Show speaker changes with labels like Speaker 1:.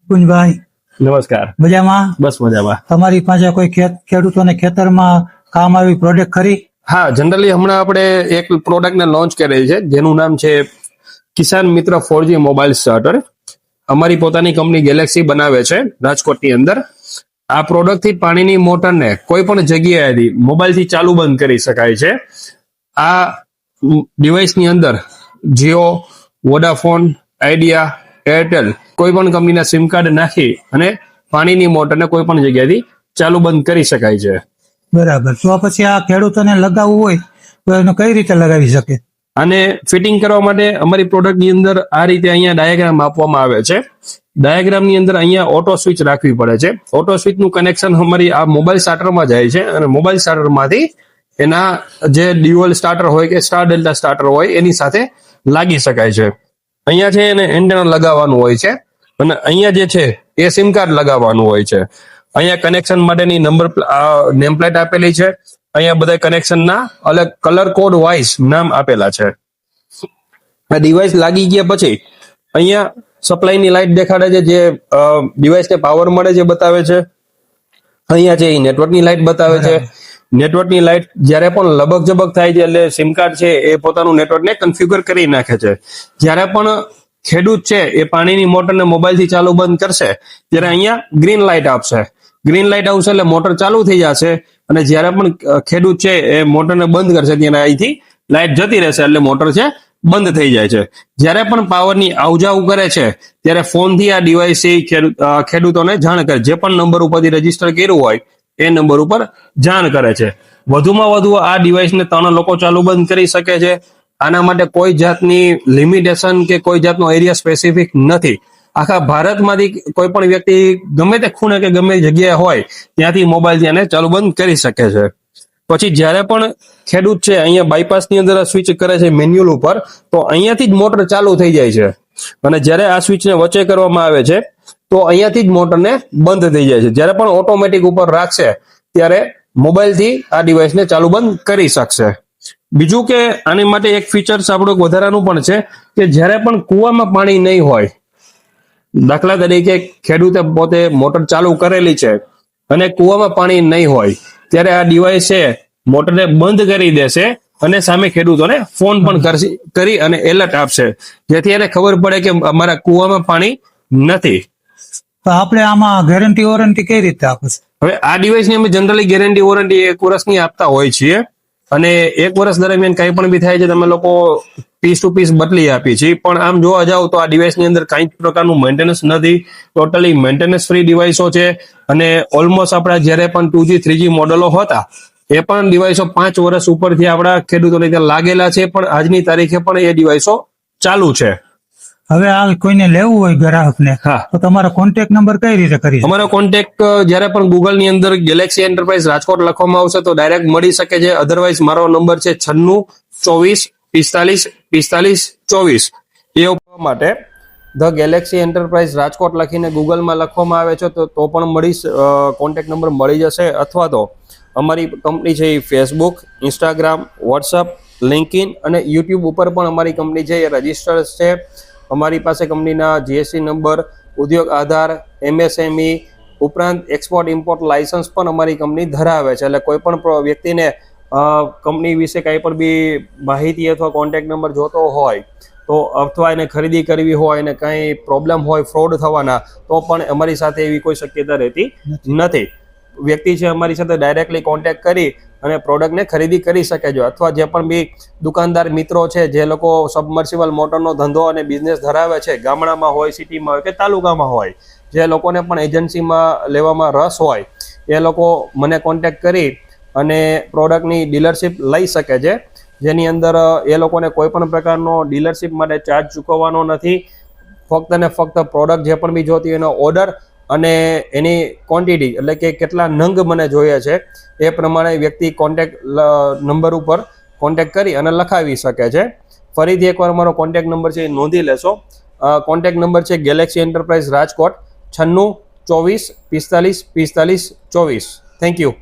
Speaker 1: કુંજભાઈ
Speaker 2: નમસ્કાર.
Speaker 1: મજામાં?
Speaker 2: બસ મજામાં.
Speaker 1: તમારી પાસે કોઈ ખેડૂતોને ખેતરમાં કામ આવી પ્રોડક્ટ ખરી?
Speaker 2: હા, જનરલી હમણાં આપણે એક પ્રોડક્ટને લોન્ચ કરેલી છે જેનું નામ છે કિસાન મિત્ર 4G મોબાઈલ સ્ટાર્ટર. અમારી પોતાની કંપની ગેલેક્સી બનાવે છે રાજકોટની અંદર. આ પ્રોડક્ટથી પાણીની મોટરને કોઈ પણ જગ્યાએથી મોબાઈલથી ચાલુ બંધ કરી શકાય છે. આ ડિવાઇસની અંદર જીઓ, વોડાફોન, આઈડિયા, એરટેલ કોઈ પણ કંપનીના સિમ કાર્ડ નાખી અને પાણીની મોટરને કોઈ પણ જગ્યાએથી ચાલુ બંધ કરી શકાય છે.
Speaker 1: બરાબર. તો પછી આ ખેડૂતોને લગાવવું હોય તો એને કઈ રીતે લગાવી શકે?
Speaker 2: આને ફિટિંગ કરવા માટે અમારી પ્રોડક્ટની અંદર આ રીતે અહીંયા ડાયાગ્રામ આપવામાં આવે છે. ડાયાગ્રામની અંદર અહીંયા ઓટો સ્વિચ રાખવી પડે છે. ઓટો સ્વિચનું કનેક્શન અમારી આ મોબાઈલ સ્ટાર્ટરમાં જાય છે અને મોબાઈલ સ્ટાર્ટરમાંથી એના જે ડ્યુઅલ સ્ટાર્ટર હોય કે સ્ટાર ડેલ્ટા સ્ટાર્ટર હોય એની સાથે લાગી શકાય છે. અહીંયા છે એને એન્ટેના લગાવવાનું હોય છે અને અહીંયા જે છે એ સિમ કાર્ડ લગાવવાનું હોય છે. અહીંયા કનેક્શન માટેની નેમ પ્લેટ આપેલી છે. અહીંયા બધા કનેક્શનના અલગ કલર કોડ વાઇઝ નામ આપેલા છે. આ ડિવાઇસ લાગી ગયા પછી અહીંયા સપ્લાયની લાઇટ દેખાડે છે જે ડિવાઇસને પાવર મળે છે બતાવે છે. અહીંયા છે એ નેટવર્કની લાઇટ બતાવે છે. નેટવર્કની લાઇટ જ્યારે પણ લબક જબક થાય છે એટલે સિમ કાર્ડ છે એ પોતાનું નેટવર્કને કન્ફિગર કરી નાખે છે. જ્યારે પણ ખેડૂત છે એ પાણીની મોટરને મોબાઈલથી ચાલુ બંધ કરશે ત્યારે અહીંયા ગ્રીન લાઇટ આપશે. ગ્રીન લાઇટ આવશે એટલે મોટર ચાલુ થઈ જશે અને જ્યારે પણ ખેડૂત છે એ મોટરને બંધ કરશે ત્યારે અહીંથી લાઇટ જતી રહેશે એટલે મોટર છે બંધ થઈ જાય છે. જ્યારે પણ પાવરની આવજાવ કરે છે ત્યારે ફોનથી આ ડિવાઇસ ખેડૂતોને જાણ કરે. જે પણ નંબર ઉપરથી રજીસ્ટર કર્યું હોય એ નંબર ઉપર જાણ કરે છે. વધુમાં વધુ આ ડિવાઇસને 3 લોકો ચાલુ બંધ કરી શકે છે. આના માટે કોઈ જાતની લિમિટેશન કે કોઈ જાતનો એરિયા સ્પેસિફિક નથી. આખા ભારતમાંથી કોઈ પણ વ્યક્તિ ગમે તે ખૂણે કે ગમે જગ્યાએ હોય ત્યાંથી મોબાઈલથી આને ચાલુ બંધ કરી શકે છે. પછી જ્યારે પણ ખેડૂત છે અહીંયા બાયપાસની અંદર સ્વિચ કરે છે મેન્યુઅલ ઉપર તો અહીંયાથી જ મોટર ચાલુ થઈ જાય છે અને જ્યારે આ સ્વિચને વચ્ચે કરવામાં આવે છે તો અહીંયાથી જ મોટરને બંધ થઈ જાય છે. જ્યારે પણ ઓટોમેટિક ઉપર રાખશે ત્યારે મોબાઈલથી આ ડિવાઇસને ચાલુ બંધ કરી શકશે. બીજું કે આની માટે એક ફીચર્સ આપણું વધારાનું પણ છે કે જ્યારે પણ કૂવામાં પાણી નહીં હોય, દાખલા તરીકે ખેડૂતે પોતે મોટર ચાલુ કરેલી છે અને કૂવામાં પાણી નહીં હોય ત્યારે આ ડિવાઇસ છે મોટરને બંધ કરી દેશે અને સામે ખેડૂતોને ફોન પણ કરી અને એલર્ટ આપશે જેથી એને ખબર પડે કે અમારા કૂવામાં પાણી નથી.
Speaker 1: તો આપણે આમાં ગેરંટી વોરંટી કઈ રીતે આપશે?
Speaker 2: હવે આ ડિવાઇસની અમે જનરલી ગેરંટી વોરંટી 1 વર્ષની આપતા હોય છીએ અને 1 વર્ષ દરમિયાન કંઈ પણ બી થાય છે તમે લોકો પીસ ટુ પીસ બદલી આપી છીએ. પણ આમ જોવા જાવ તો આ ડિવાઇસની અંદર કઈ પ્રકારનું મેન્ટેનન્સ નથી. ટોટલી મેન્ટેનન્સ ફ્રી ડિવાઇસો છે અને ઓલમોસ્ટ આપણા જ્યારે પણ 2G 3G મોડેલો હતા એ પણ ડિવાઇસો 5 વર્ષ ઉપરથી આપણા ખેડૂતોને ત્યાં લાગેલા છે પણ આજની તારીખે પણ એ ડિવાઇસો ચાલુ છે.
Speaker 1: હવે આ કોઈને લેવું હોય ગ્રાહકને તો તમારો કોન્ટેક્ટ નંબર કઈ રીતે કરી?
Speaker 2: અમારો કોન્ટેક્ટ જ્યારે પણ ગૂગલની અંદર ગેલેક્સી એન્ટરપ્રાઇઝ રાજકોટ લખવામાં આવશે તો ડાયરેક્ટ મળી શકે છે. અધરવાઇઝ મારો નંબર છે 9624454524. એ માટે ધ ગેલેક્સી એન્ટરપ્રાઇઝ રાજકોટ લખીને ગૂગલમાં લખવામાં આવે છે તો પણ કોન્ટેક્ટ નંબર મળી જશે. અથવા તો અમારી કંપની છે એ ફેસબુક, ઇન્સ્ટાગ્રામ, વોટ્સઅપ, લિંકઇન અને યુટ્યુબ ઉપર પણ અમારી કંપની છે એ રજિસ્ટર છે. અમારી પાસે કંપનીના જીએસટી નંબર, ઉદ્યોગ આધાર, MSME ઉપરાંત એક્સપોર્ટ ઇમ્પોર્ટ લાયસન્સ પણ અમારી કંપની ધરાવે છે. એટલે કોઈ પણ વ્યક્તિને કંપની વિશે કંઈ પણ બી માહિતી અથવા કોન્ટેક્ટ નંબર જોતો હોય તો અથવા એને ખરીદી કરવી હોય અને કંઈ પ્રોબ્લેમ હોય ફ્રોડ થવાના તો પણ અમારી સાથે એવી કોઈ શક્યતા રહેતી નથી. વ્યક્તિ છે અમારી સાથે ડાયરેક્ટલી કોન્ટેક્ટ કરી અને પ્રોડક્ટને ખરીદી કરી શકે છે. અથવા જે પણ બી દુકાનદાર મિત્રો છે જે લોકો સબમર્સિબલ મોટરનો ધંધો અને બિઝનેસ ધરાવે છે, ગામડામાં હોય, સિટીમાં હોય કે તાલુકામાં હોય, જે લોકોને પણ એજન્સીમાં લેવામાં રસ હોય એ લોકો મને કોન્ટેક્ટ કરી અને પ્રોડક્ટની ડીલરશીપ લઈ શકે છે. જેની અંદર એ લોકોને કોઈ પણ પ્રકારનો ડીલરશીપ માટે ચાર્જ ચૂકવવાનો નથી. ફક્ત ને ફક્ત પ્રોડક્ટ જે પણ બી જોતી એનો ઓર્ડર અને એની ક્વોન્ટિટી એટલે કે કેટલા નંગ મને જોઈએ છે એ પ્રમાણે વ્યક્તિ કોન્ટેક્ટ નંબર ઉપર કોન્ટેક્ટ કરી અને લખાવી શકે છે. ફરીથી એકવાર મારો કોન્ટેક્ટ નંબર છે એ નોંધી લેશો. કોન્ટેક્ટ નંબર છે Galaxy enterprise Rajkot 9624454524. Thank you.